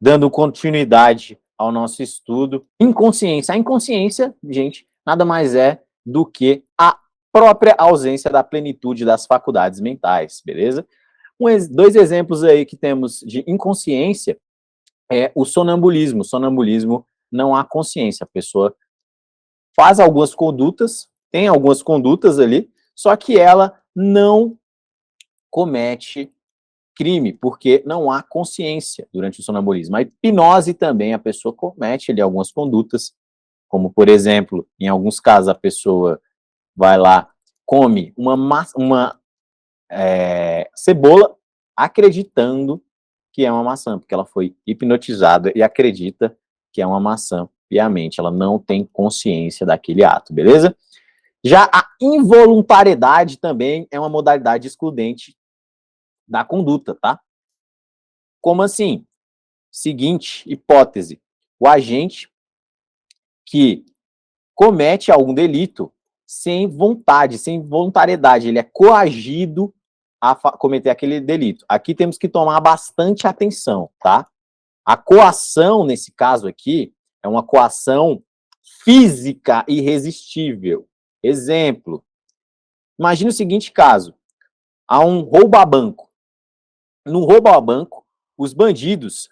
dando continuidade ao nosso estudo. Inconsciência. A inconsciência, gente, nada mais é do que a própria ausência da plenitude das faculdades mentais, beleza? Dois exemplos aí que temos de inconsciência é o sonambulismo. Sonambulismo não há consciência, a pessoa faz algumas condutas, tem algumas condutas ali, só que ela não comete crime, porque não há consciência durante o sonambulismo. A hipnose também, a pessoa comete ali algumas condutas, como, por exemplo, em alguns casos a pessoa vai lá, come uma cebola, acreditando que é uma maçã, porque ela foi hipnotizada e acredita que é uma maçã piamente, ela não tem consciência daquele ato, beleza? Já a involuntariedade também é uma modalidade excludente da conduta, tá? Como assim? Seguinte hipótese, o agente que comete algum delito sem vontade, sem voluntariedade, ele é coagido a cometer aquele delito. Aqui temos que tomar bastante atenção, tá? A coação, nesse caso aqui, é uma coação física irresistível. Exemplo, imagine o seguinte caso, há um roubo a banco. No roubo a banco, os bandidos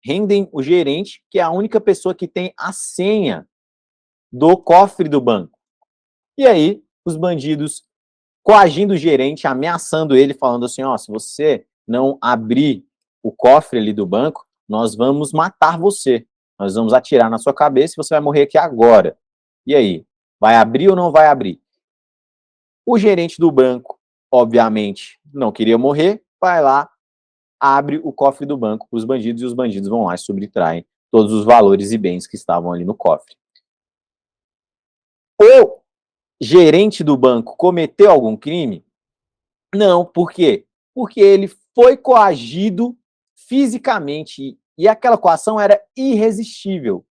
rendem o gerente, que é a única pessoa que tem a senha do cofre do banco. E aí, os bandidos coagindo o gerente, ameaçando ele, falando assim, ó, se você não abrir o cofre ali do banco, nós vamos matar você. Nós vamos atirar na sua cabeça e você vai morrer aqui agora. E aí, vai abrir ou não vai abrir? O gerente do banco, obviamente, não queria morrer, vai lá, abre o cofre do banco para os bandidos e os bandidos vão lá e subtraem todos os valores e bens que estavam ali no cofre. O gerente do banco cometeu algum crime? Não, por quê? Porque ele foi coagido fisicamente e aquela coação era irresistível.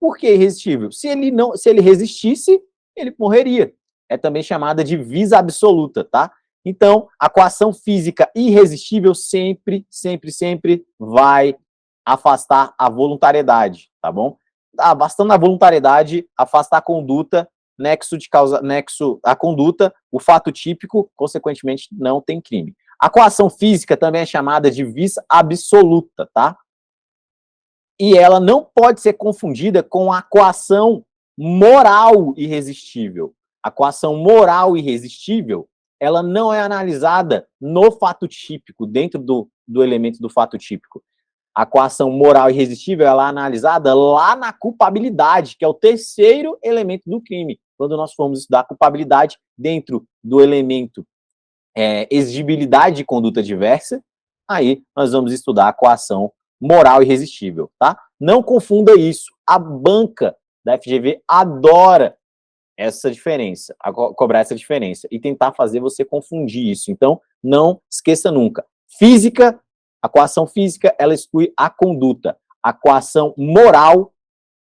Por que irresistível? Se ele resistisse, ele morreria. É também chamada de vis absoluta, tá? Então, a coação física irresistível sempre, sempre, sempre vai afastar a voluntariedade, tá bom? Bastando a voluntariedade, afastar a conduta, nexo a conduta, o fato típico, consequentemente, não tem crime. A coação física também é chamada de vis absoluta, tá? E ela não pode ser confundida com a coação moral irresistível. A coação moral irresistível, ela não é analisada no fato típico, dentro do elemento do fato típico. A coação moral irresistível, ela é analisada lá na culpabilidade, que é o terceiro elemento do crime. Quando nós formos estudar a culpabilidade dentro do elemento exigibilidade de conduta diversa, aí nós vamos estudar a coação moral irresistível, tá? Não confunda isso. A banca da FGV adora essa diferença, cobrar essa diferença e tentar fazer você confundir isso. Então, não esqueça nunca. Física, a coação física, ela exclui a conduta. A coação moral,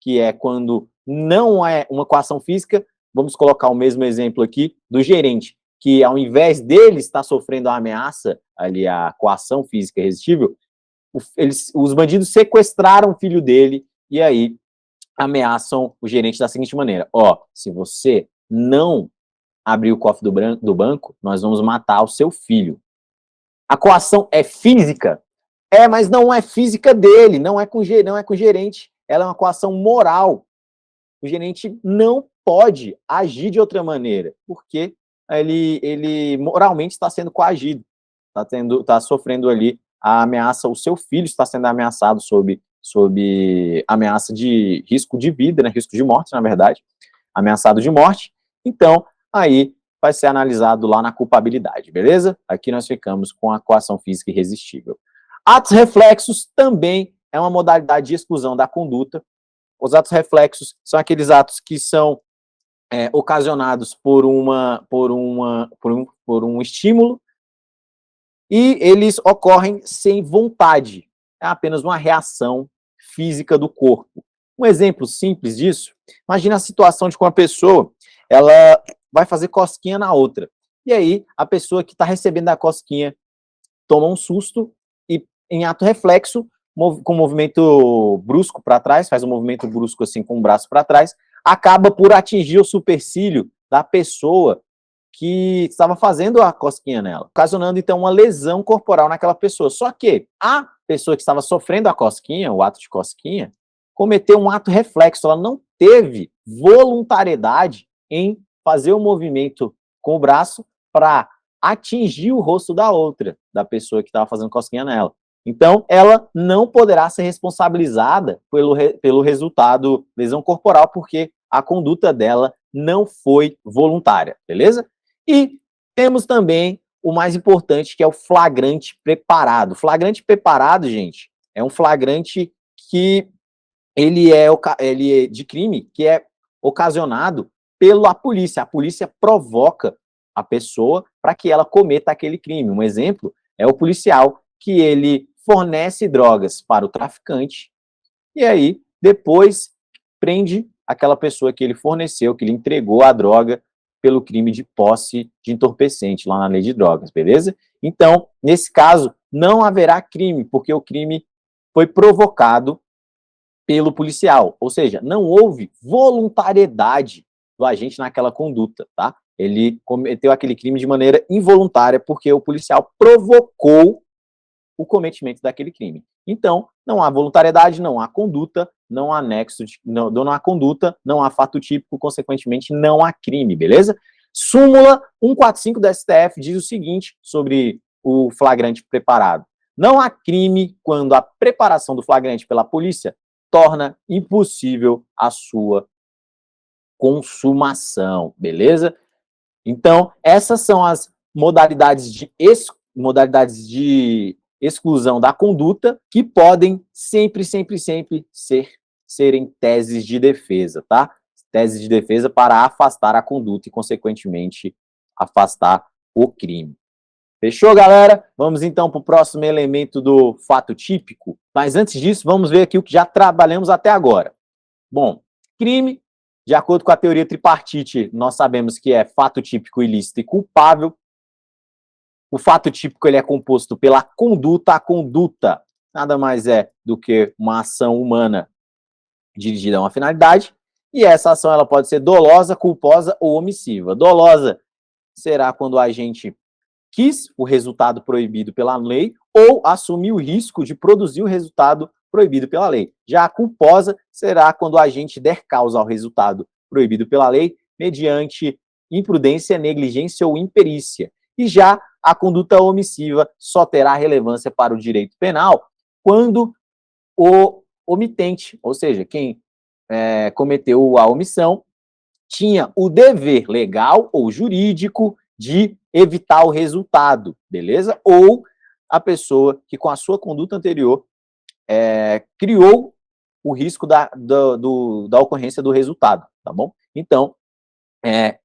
que é quando não é uma coação física, vamos colocar o mesmo exemplo aqui do gerente, que ao invés dele estar sofrendo a ameaça, ali a coação física irresistível, os bandidos sequestraram o filho dele e aí ameaçam o gerente da seguinte maneira, ó, se você não abrir o cofre do banco, nós vamos matar o seu filho. A coação é física? Mas não é física dele, não é com o gerente, ela é uma coação moral. O gerente não pode agir de outra maneira, porque ele moralmente está sendo coagido, está sofrendo ali a ameaça, o seu filho está sendo ameaçado sob ameaça de risco de vida, né, risco de morte, na verdade, ameaçado de morte. Então, aí vai ser analisado lá na culpabilidade, beleza? Aqui nós ficamos com a coação física irresistível. Atos reflexos também é uma modalidade de exclusão da conduta. Os atos reflexos são aqueles atos que são ocasionados por um estímulo e eles ocorrem sem vontade. É apenas uma reação física do corpo. Um exemplo simples disso, imagina a situação de que uma pessoa ela vai fazer cosquinha na outra. E aí, a pessoa que está recebendo a cosquinha toma um susto e, em ato reflexo, com um movimento brusco para trás, faz um movimento brusco assim com o braço para trás, acaba por atingir o supercílio da pessoa que estava fazendo a cosquinha nela, ocasionando então uma lesão corporal naquela pessoa. Só que a pessoa que estava sofrendo a cosquinha, o ato de cosquinha, cometeu um ato reflexo, ela não teve voluntariedade em fazer o movimento com o braço para atingir o rosto da outra, da pessoa que estava fazendo cosquinha nela. Então, ela não poderá ser responsabilizada pelo resultado lesão corporal, porque a conduta dela não foi voluntária, beleza? E temos também o mais importante, que é o flagrante preparado. Flagrante preparado, gente, é um flagrante que ele é de crime que é ocasionado pela polícia. A polícia provoca a pessoa para que ela cometa aquele crime. Um exemplo é o policial que ele fornece drogas para o traficante e aí depois prende aquela pessoa que ele forneceu, que ele entregou a droga pelo crime de posse de entorpecente lá na lei de drogas, beleza? Então, nesse caso, não haverá crime, porque o crime foi provocado pelo policial, ou seja, não houve voluntariedade do agente naquela conduta, tá? Ele cometeu aquele crime de maneira involuntária porque o policial provocou o cometimento daquele crime. Então, não há voluntariedade, não há conduta, não há nexo, não há conduta, não há fato típico, consequentemente, não há crime, beleza? Súmula 145 da STF diz o seguinte sobre o flagrante preparado. Não há crime quando a preparação do flagrante pela polícia torna impossível a sua consumação, beleza? Então, essas são as modalidades de exclusão da conduta que podem sempre serem teses de defesa, tá? Teses de defesa para afastar a conduta e, consequentemente, afastar o crime. Fechou, galera? Vamos então para o próximo elemento do fato típico. Mas antes disso, vamos ver aqui o que já trabalhamos até agora. Bom, crime, de acordo com a teoria tripartite, nós sabemos que é fato típico, ilícito e culpável. O fato típico ele é composto pela conduta. A conduta nada mais é do que uma ação humana dirigida a uma finalidade. E essa ação ela pode ser dolosa, culposa ou omissiva. Dolosa será quando o agente quis o resultado proibido pela lei ou assumiu o risco de produzir o resultado proibido pela lei. Já a culposa será quando o agente der causa ao resultado proibido pela lei mediante imprudência, negligência ou imperícia. E já a conduta omissiva só terá relevância para o direito penal quando o omitente, ou seja, quem cometeu a omissão, tinha o dever legal ou jurídico de evitar o resultado, beleza? Ou a pessoa que, com a sua conduta anterior, criou o risco da ocorrência do resultado, tá bom? Então,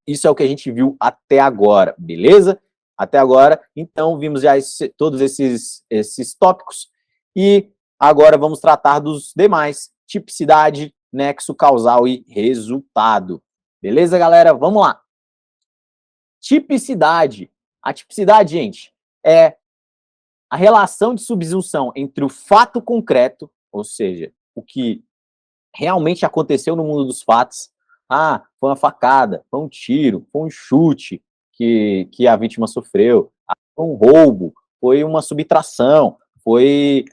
isso é o que a gente viu até agora, beleza? Até agora, então, vimos já todos esses tópicos e agora vamos tratar dos demais, tipicidade, nexo causal e resultado. Beleza, galera? Vamos lá. Tipicidade. A tipicidade, gente, é a relação de subsunção entre o fato concreto, ou seja, o que realmente aconteceu no mundo dos fatos. Ah, foi uma facada, foi um tiro, foi um chute que a vítima sofreu, foi um roubo, foi uma subtração, foi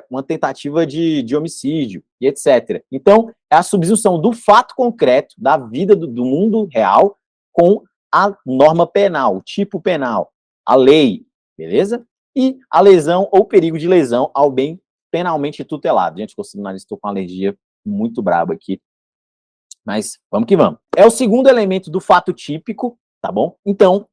uma tentativa de homicídio, e etc. Então, é a subsunção do fato concreto, da vida do mundo real, com a norma penal, o tipo penal, a lei, beleza? E a lesão ou perigo de lesão ao bem penalmente tutelado. Gente, estou com uma alergia muito braba aqui, mas vamos que vamos. É o segundo elemento do fato típico, tá bom? Então,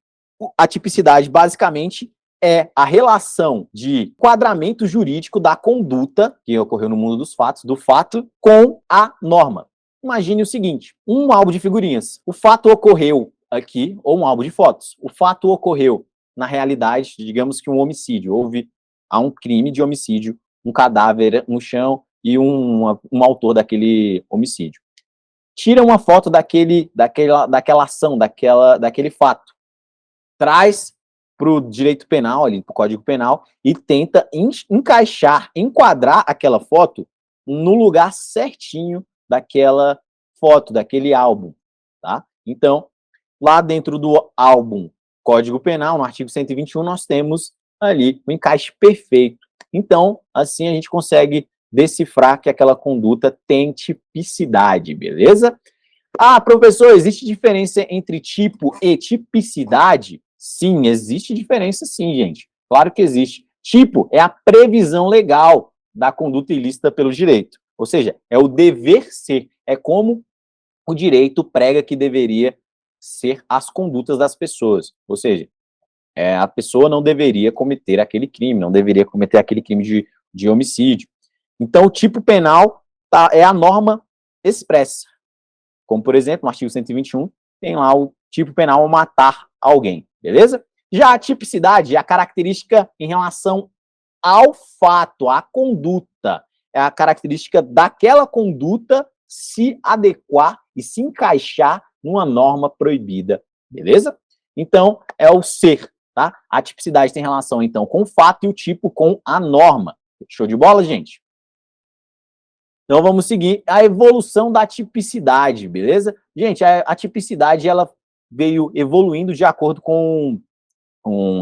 a tipicidade, basicamente, é a relação de enquadramento jurídico da conduta que ocorreu no mundo dos fatos, do fato, com a norma. Imagine o seguinte, um álbum de figurinhas. O fato ocorreu aqui, ou um álbum de fotos. O fato ocorreu na realidade, digamos que um homicídio. Há um crime de homicídio, um cadáver no chão e um autor daquele homicídio. Tira uma foto daquela ação, daquele fato. Traz para o direito penal, ali, para o Código Penal, e tenta enquadrar aquela foto no lugar certinho daquela foto, daquele álbum, tá? Então, lá dentro do álbum Código Penal, no artigo 121, nós temos ali o encaixe perfeito. Então, assim a gente consegue decifrar que aquela conduta tem tipicidade, beleza? Ah, professor, existe diferença entre tipo e tipicidade? Sim, existe diferença sim, gente. Claro que existe. Tipo é a previsão legal da conduta ilícita pelo direito. Ou seja, é o dever ser. É como o direito prega que deveria ser as condutas das pessoas. Ou seja, a pessoa não deveria cometer aquele crime, não deveria cometer aquele crime de homicídio. Então, o tipo penal é a norma expressa. Como, por exemplo, no artigo 121, tem lá o tipo penal ao matar alguém, beleza? Já a tipicidade é a característica em relação ao fato, à conduta. É a característica daquela conduta se adequar e se encaixar numa norma proibida, beleza? Então, é o ser, tá? A tipicidade tem relação, então, com o fato e o tipo com a norma. Show de bola, gente? Então, vamos seguir a evolução da tipicidade, beleza? Gente, a tipicidade, ela veio evoluindo de acordo com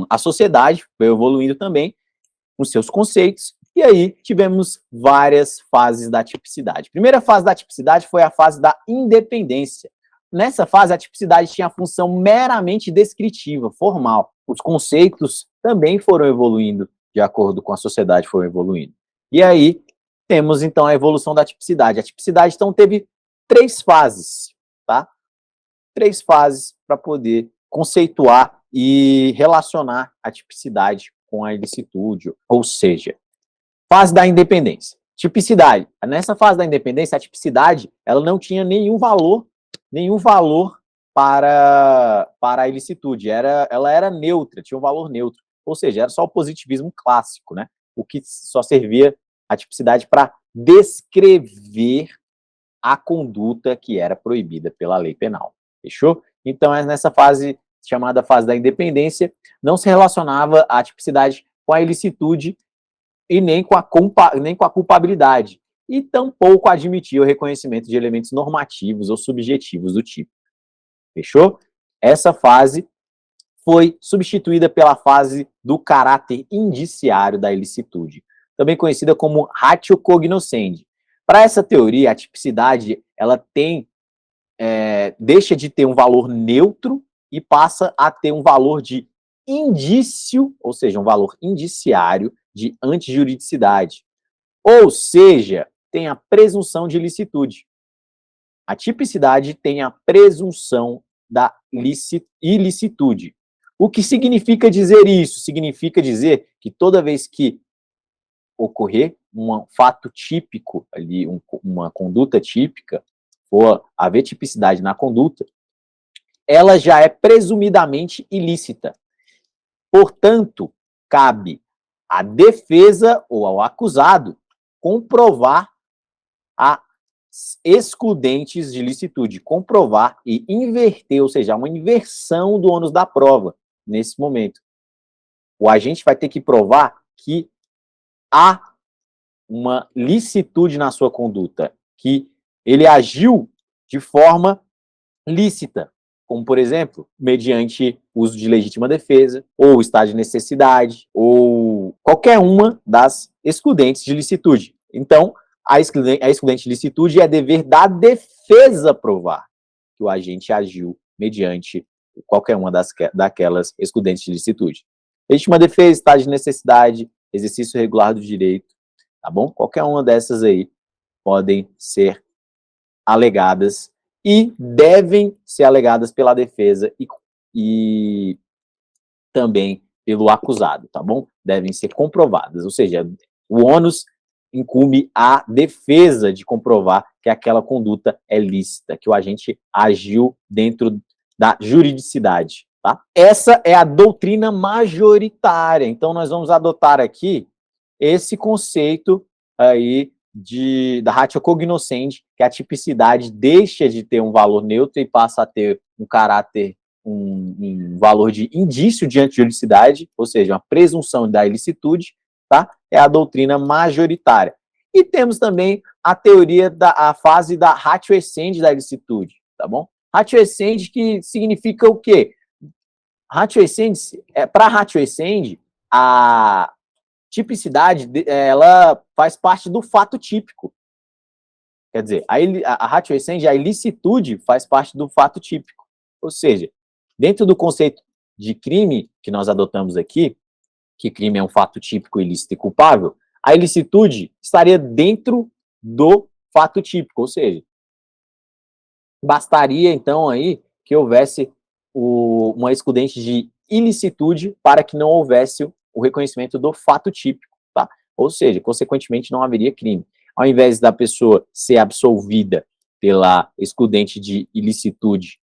a sociedade, veio evoluindo também com seus conceitos, e aí tivemos várias fases da tipicidade. A primeira fase da tipicidade foi a fase da independência. Nessa fase, a tipicidade tinha a função meramente descritiva, formal. Os conceitos também foram evoluindo de acordo com a sociedade, foram evoluindo. E aí, temos, então, a evolução da tipicidade. A tipicidade, então, teve 3 fases, tá? 3 fases para poder conceituar e relacionar a tipicidade com a ilicitude, ou seja, fase da independência. Tipicidade. Nessa fase da independência, a tipicidade, ela não tinha nenhum valor para a ilicitude. Ela era neutra, tinha um valor neutro. Ou seja, era só o positivismo clássico, né? O que só servia a tipicidade para descrever a conduta que era proibida pela lei penal. Fechou? Então, nessa fase, chamada fase da independência, não se relacionava a tipicidade com a ilicitude e nem com a culpabilidade, e tampouco admitia o reconhecimento de elementos normativos ou subjetivos do tipo. Fechou? Essa fase foi substituída pela fase do caráter indiciário da ilicitude, também conhecida como ratio cognoscendi. Para essa teoria, a tipicidade ela deixa de ter um valor neutro e passa a ter um valor de indício, ou seja, um valor indiciário de antijuridicidade. Ou seja, tem a presunção de ilicitude. A tipicidade tem a presunção da ilicitude. O que significa dizer isso? Significa dizer que toda vez que ocorrer um fato típico, ali, uma conduta típica, ou haver tipicidade na conduta, ela já é presumidamente ilícita. Portanto, cabe à defesa ou ao acusado comprovar as excludentes de ilicitude, comprovar e inverter, ou seja, uma inversão do ônus da prova nesse momento. O agente vai ter que provar que há uma licitude na sua conduta, que ele agiu de forma lícita, como, por exemplo, mediante uso de legítima defesa, ou estado de necessidade, ou qualquer uma das excludentes de licitude. Então, a excludente de licitude é dever da defesa provar que o agente agiu mediante qualquer uma daquelas excludentes de licitude. Legítima defesa, estado de necessidade, exercício regular do direito, tá bom? Qualquer uma dessas aí podem ser alegadas e devem ser alegadas pela defesa e também pelo acusado, tá bom? Devem ser comprovadas, ou seja, o ônus incumbe à defesa de comprovar que aquela conduta é lícita, que o agente agiu dentro da juridicidade, tá? Essa é a doutrina majoritária, então nós vamos adotar aqui esse conceito aí da ratio cognoscendi, que a tipicidade deixa de ter um valor neutro e passa a ter um caráter um valor de indício de antijuridicidade, ou seja, uma presunção da ilicitude, tá? É a doutrina majoritária. E temos também a teoria a fase da ratio essendi da ilicitude, tá bom? Ratio essendi que significa o quê? Ratio essendi, para ratio essendi, a tipicidade, ela faz parte do fato típico. Quer dizer, a ratio essendi, a ilicitude, faz parte do fato típico. Ou seja, dentro do conceito de crime que nós adotamos aqui, que crime é um fato típico, ilícito e culpável, a ilicitude estaria dentro do fato típico, ou seja, bastaria então aí que houvesse uma excludente de ilicitude para que não houvesse o reconhecimento do fato típico, tá? Ou seja, consequentemente não haveria crime. Ao invés da pessoa ser absolvida pela excludente de ilicitude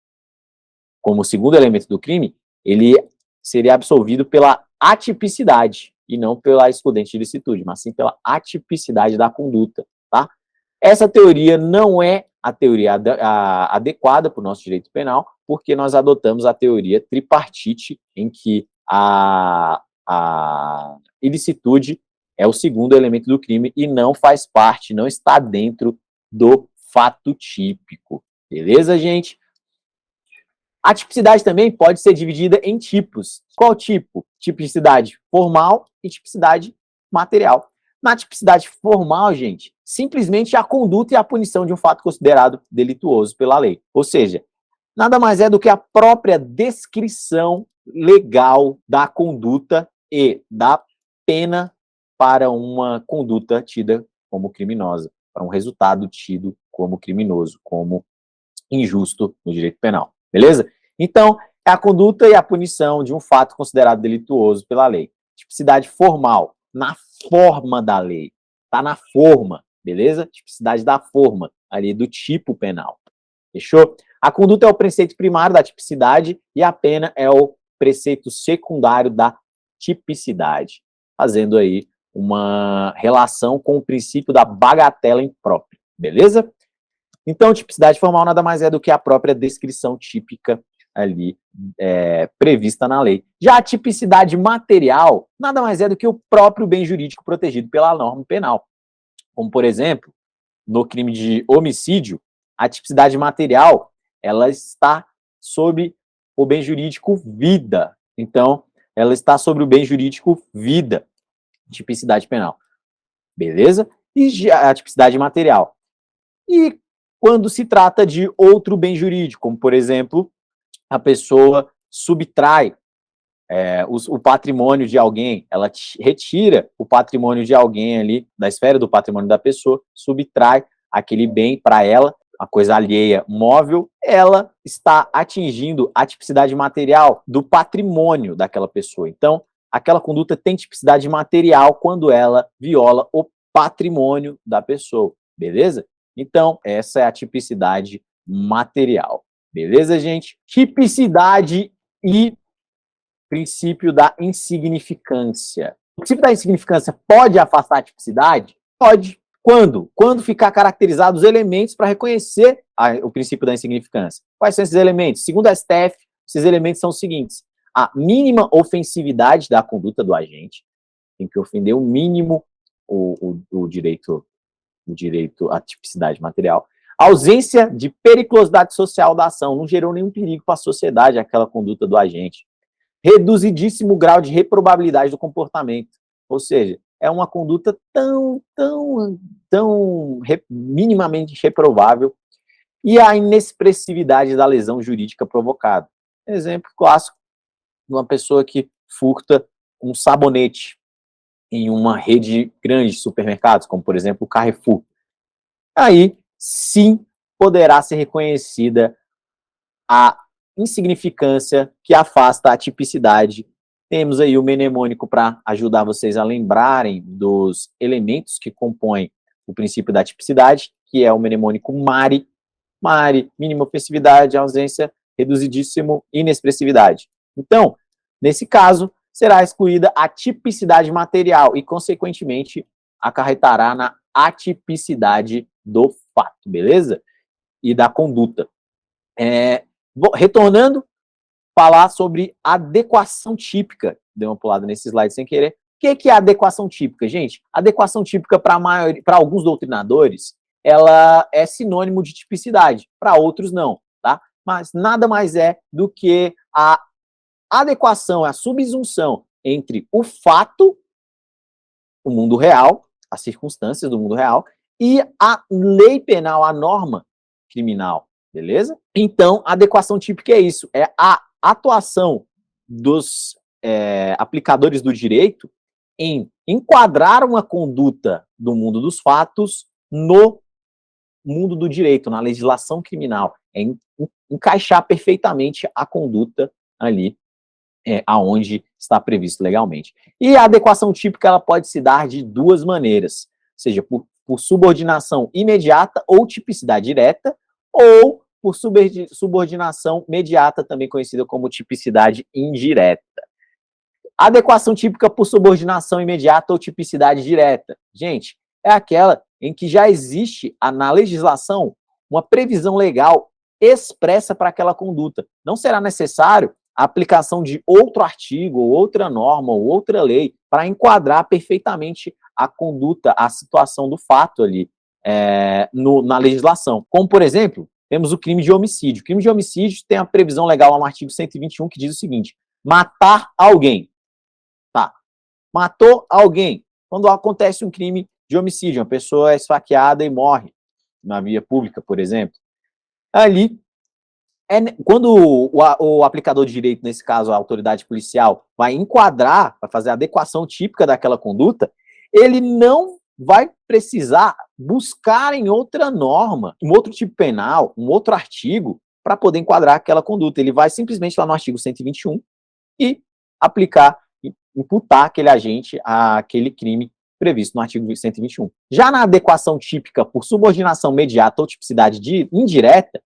como segundo elemento do crime, ele seria absolvido pela atipicidade, e não pela excludente de ilicitude, mas sim pela atipicidade da conduta, tá? Essa teoria não é a teoria adequada para o nosso direito penal, porque nós adotamos a teoria tripartite, em que a ilicitude é o segundo elemento do crime e não faz parte, não está dentro do fato típico. Beleza, gente? A tipicidade também pode ser dividida em tipos. Qual tipo? Tipicidade formal e tipicidade material. Na tipicidade formal, gente, simplesmente a conduta e a punição de um fato considerado delituoso pela lei. Ou seja, nada mais é do que a própria descrição legal da conduta e da pena para uma conduta tida como criminosa, para um resultado tido como criminoso, como injusto no direito penal. Beleza? Então, é a conduta e a punição de um fato considerado delituoso pela lei. Tipicidade formal, na forma da lei. Tá na forma, beleza? Tipicidade da forma, ali do tipo penal. Fechou? A conduta é o preceito primário da tipicidade e a pena é o preceito secundário da tipicidade, fazendo aí uma relação com o princípio da bagatela imprópria, beleza? Então, tipicidade formal nada mais é do que a própria descrição típica ali prevista na lei. Já a tipicidade material nada mais é do que o próprio bem jurídico protegido pela norma penal. Como, por exemplo, no crime de homicídio, a tipicidade material ela está sobre o bem jurídico vida. Então, ela está sobre o bem jurídico vida, tipicidade penal. Beleza? E já a tipicidade material. E quando se trata de outro bem jurídico, como, por exemplo, a pessoa subtrai o patrimônio de alguém, ela retira o patrimônio de alguém ali, da esfera do patrimônio da pessoa, subtrai aquele bem para ela, a coisa alheia móvel, ela está atingindo a tipicidade material do patrimônio daquela pessoa. Então, aquela conduta tem tipicidade material quando ela viola o patrimônio da pessoa, beleza? Então, essa é a tipicidade material. Beleza, gente? Tipicidade e princípio da insignificância. O princípio da insignificância pode afastar a tipicidade? Pode. Quando? Quando ficar caracterizados os elementos para reconhecer o princípio da insignificância. Quais são esses elementos? Segundo a STF, esses elementos são os seguintes: a mínima ofensividade da conduta do agente, tem que ofender o mínimo o direito à tipicidade material. A ausência de periculosidade social da ação, não gerou nenhum perigo para a sociedade aquela conduta do agente. Reduzidíssimo grau de reprobabilidade do comportamento, ou seja, é uma conduta tão minimamente reprovável, e a inexpressividade da lesão jurídica provocada. Exemplo clássico de uma pessoa que furta um sabonete em uma rede grande de supermercados, como, por exemplo, o Carrefour. Aí, sim, poderá ser reconhecida a insignificância que afasta a tipicidade. Temos aí o mnemônico para ajudar vocês a lembrarem dos elementos que compõem o princípio da tipicidade, que é o mnemônico MARI. MARI, mínima ofensividade, ausência, reduzidíssimo, inexpressividade. Então, nesse caso, será excluída a tipicidade material e, consequentemente, acarretará na atipicidade do fato, beleza? E da conduta. Retornando falar sobre adequação típica. Dei uma pulada nesse slide sem querer. O que é adequação típica, gente? Adequação típica, para alguns doutrinadores, ela é sinônimo de tipicidade, para outros não, tá? Mas nada mais é do que a adequação, a subsunção entre o fato, o mundo real, as circunstâncias do mundo real, e a lei penal, a norma criminal, beleza? Então, a adequação típica é isso, é a atuação dos aplicadores do direito em enquadrar uma conduta do mundo dos fatos no mundo do direito, na legislação criminal, é encaixar perfeitamente a conduta ali aonde está previsto legalmente. E a adequação típica ela pode se dar de duas maneiras, seja por subordinação imediata ou tipicidade direta, ou por subordinação mediata, também conhecida como tipicidade indireta. Adequação típica por subordinação imediata ou tipicidade direta. Gente, é aquela em que já existe na legislação uma previsão legal expressa para aquela conduta. Não será necessário a aplicação de outro artigo, ou outra norma, ou outra lei, para enquadrar perfeitamente a conduta, a situação do fato ali na legislação. Como, por exemplo, temos o crime de homicídio. O crime de homicídio tem a previsão legal no artigo 121 que diz o seguinte: matar alguém. Tá. Matou alguém. Quando acontece um crime de homicídio, uma pessoa é esfaqueada e morre na via pública, por exemplo, ali quando o aplicador de direito, nesse caso a autoridade policial, vai enquadrar, vai fazer a adequação típica daquela conduta, ele não vai precisar buscar em outra norma, um outro tipo penal, um outro artigo, para poder enquadrar aquela conduta. Ele vai simplesmente lá no artigo 121 e aplicar, imputar aquele agente àquele crime previsto no artigo 121. Já na adequação típica por subordinação mediata ou tipicidade indireta,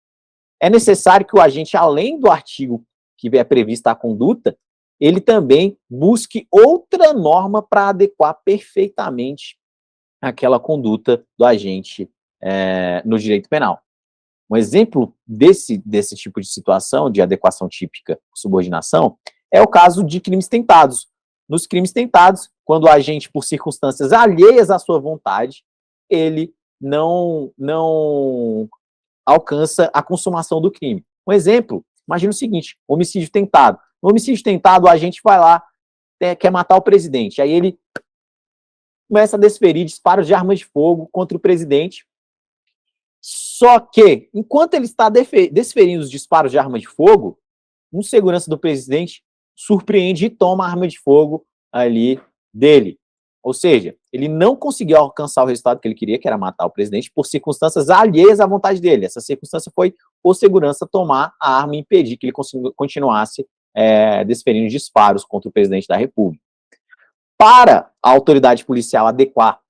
é necessário que o agente, além do artigo que é prevista a conduta, ele também busque outra norma para adequar perfeitamente aquela conduta do agente no direito penal. Um exemplo desse tipo de situação, de adequação típica por subordinação, é o caso de crimes tentados. Nos crimes tentados, quando o agente, por circunstâncias alheias à sua vontade, ele não alcança a consumação do crime. Um exemplo, imagina o seguinte: homicídio tentado. No homicídio tentado, o agente vai lá, quer matar o presidente, aí ele começa a desferir disparos de armas de fogo contra o presidente, só que, enquanto ele está desferindo os disparos de arma de fogo, um segurança do presidente surpreende e toma a arma de fogo ali dele. Ou seja, ele não conseguiu alcançar o resultado que ele queria, que era matar o presidente, por circunstâncias alheias à vontade dele. Essa circunstância foi o segurança tomar a arma e impedir que ele continuasse desferindo disparos contra o presidente da República. Para a autoridade policial adequar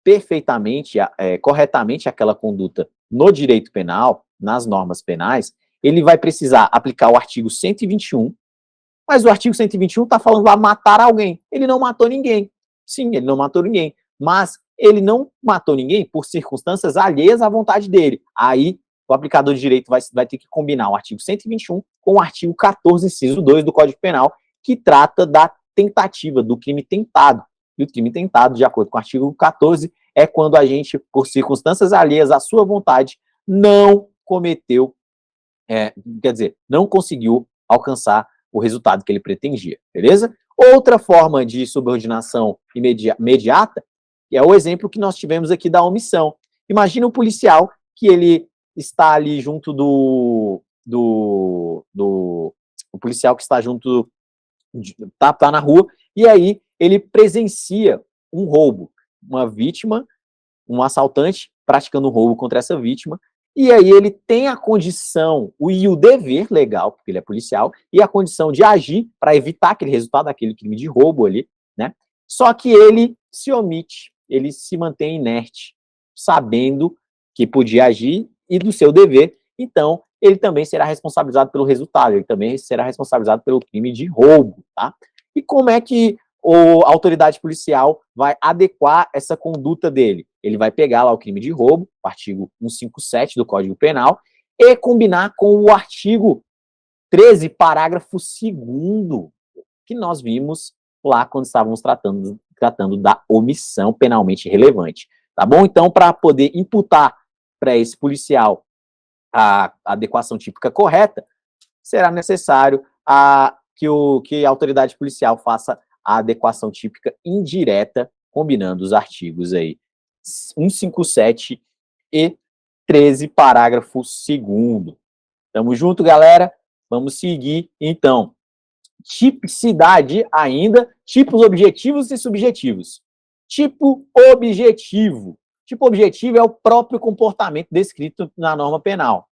perfeitamente, corretamente aquela conduta no direito penal, nas normas penais, ele vai precisar aplicar o artigo 121, mas o artigo 121 está falando lá matar alguém. Ele não matou ninguém. Sim, ele não matou ninguém, mas ele não matou ninguém por circunstâncias alheias à vontade dele. Aí, o aplicador de direito vai ter que combinar o artigo 121 com o artigo 14, inciso 2 do Código Penal, que trata da tentativa, do crime tentado. E o crime tentado, de acordo com o artigo 14, é quando a gente, por circunstâncias alheias à sua vontade, não cometeu, quer dizer, não conseguiu alcançar o resultado que ele pretendia, beleza? Outra forma de subordinação imediata é o exemplo que nós tivemos aqui da omissão. Imagina um policial que ele está ali junto o policial que está junto, tá na rua, e aí ele presencia um roubo, uma vítima, um assaltante praticando um roubo contra essa vítima, e aí ele tem a condição e o dever legal, porque ele é policial, e a condição de agir para evitar aquele resultado daquele crime de roubo ali, né? Só que ele se omite, ele se mantém inerte, sabendo que podia agir e do seu dever, então ele também será responsabilizado pelo resultado, ele também será responsabilizado pelo crime de roubo, tá? E como é que a autoridade policial vai adequar essa conduta dele? Ele vai pegar lá o crime de roubo, o artigo 157 do Código Penal, e combinar com o artigo 13, parágrafo 2º, que nós vimos lá quando estávamos tratando da omissão penalmente relevante, tá bom? Então, para poder imputar para esse policial a adequação típica correta, será necessário que a autoridade policial faça a adequação típica indireta, combinando os artigos aí 157 e 13, parágrafo 2º. Tamo junto, galera? Vamos seguir, então. Tipicidade ainda, tipos objetivos e subjetivos. Tipo objetivo. Tipo objetivo é o próprio comportamento descrito na norma penal,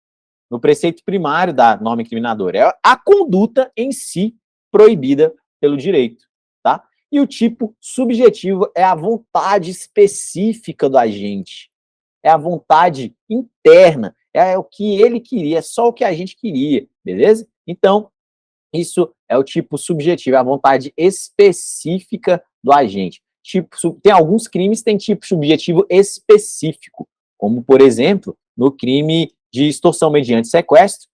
no preceito primário da norma incriminadora. É a conduta em si proibida pelo direito, tá? E o tipo subjetivo é a vontade específica do agente, é a vontade interna, é o que ele queria, é só o que a gente queria, beleza? Então, isso é o tipo subjetivo, é a vontade específica do agente. Tem alguns crimes que têm tipo subjetivo específico, como, por exemplo, no crime de extorsão mediante sequestro,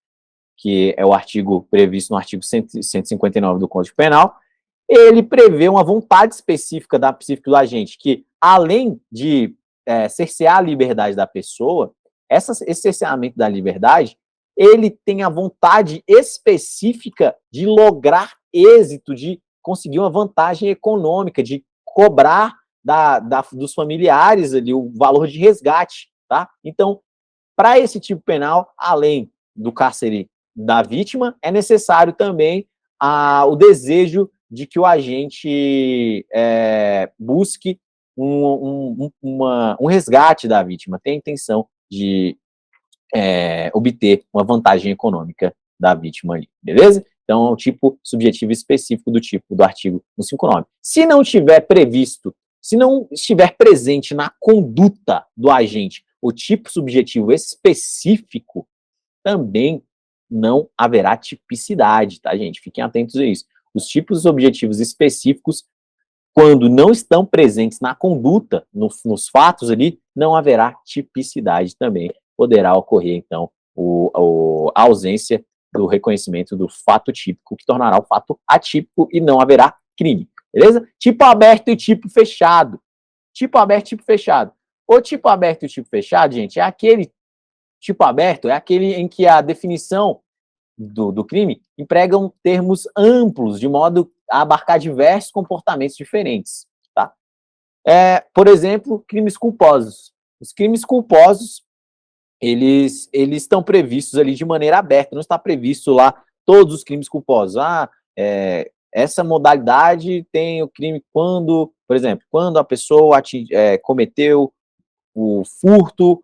que é o artigo previsto no artigo 159 do Código Penal. Ele prevê uma vontade específica do agente, que, além de cercear a liberdade da pessoa, esse cerceamento da liberdade, ele tem a vontade específica de lograr êxito, de conseguir uma vantagem econômica, de cobrar dos familiares ali o valor de resgate, tá? Então, para esse tipo penal, além do cárcere da vítima, é necessário também o desejo de que o agente busque um resgate da vítima, tem a intenção de obter uma vantagem econômica da vítima ali, beleza? Então, é um tipo subjetivo específico do tipo do artigo 159. Se não tiver previsto, se não estiver presente na conduta do agente o tipo subjetivo específico, também não haverá tipicidade, tá, gente? Fiquem atentos a isso. Os tipos objetivos específicos, quando não estão presentes na conduta, nos fatos ali, não haverá tipicidade também. Poderá ocorrer, então, a ausência do reconhecimento do fato típico, que tornará o fato atípico e não haverá crime, beleza? Tipo aberto e tipo fechado. Tipo aberto e tipo fechado. O tipo aberto e o tipo fechado, gente, é aquele tipo aberto, é aquele em que a definição do crime empregam termos amplos, de modo a abarcar diversos comportamentos diferentes, tá? Por exemplo, crimes culposos. Os crimes culposos, eles estão previstos ali de maneira aberta, não está previsto lá todos os crimes culposos. Essa modalidade tem o crime quando, por exemplo, quando a pessoa cometeu o furto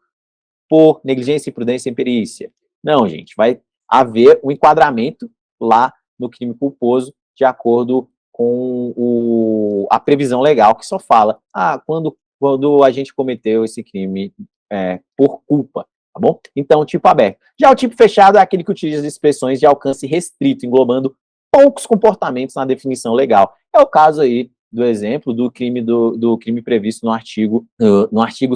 por negligência, imprudência e imperícia. Não, gente, vai haver um enquadramento lá no crime culposo de acordo com a previsão legal, que só fala quando a gente cometeu esse crime por culpa, tá bom? Então, tipo aberto. Já o tipo fechado é aquele que utiliza expressões de alcance restrito, englobando poucos comportamentos na definição legal. É o caso aí do exemplo do crime previsto no artigo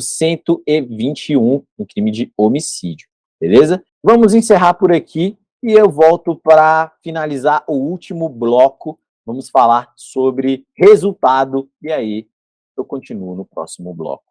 121, no crime de homicídio, beleza? Vamos encerrar por aqui e eu volto para finalizar o último bloco. Vamos falar sobre resultado e aí eu continuo no próximo bloco.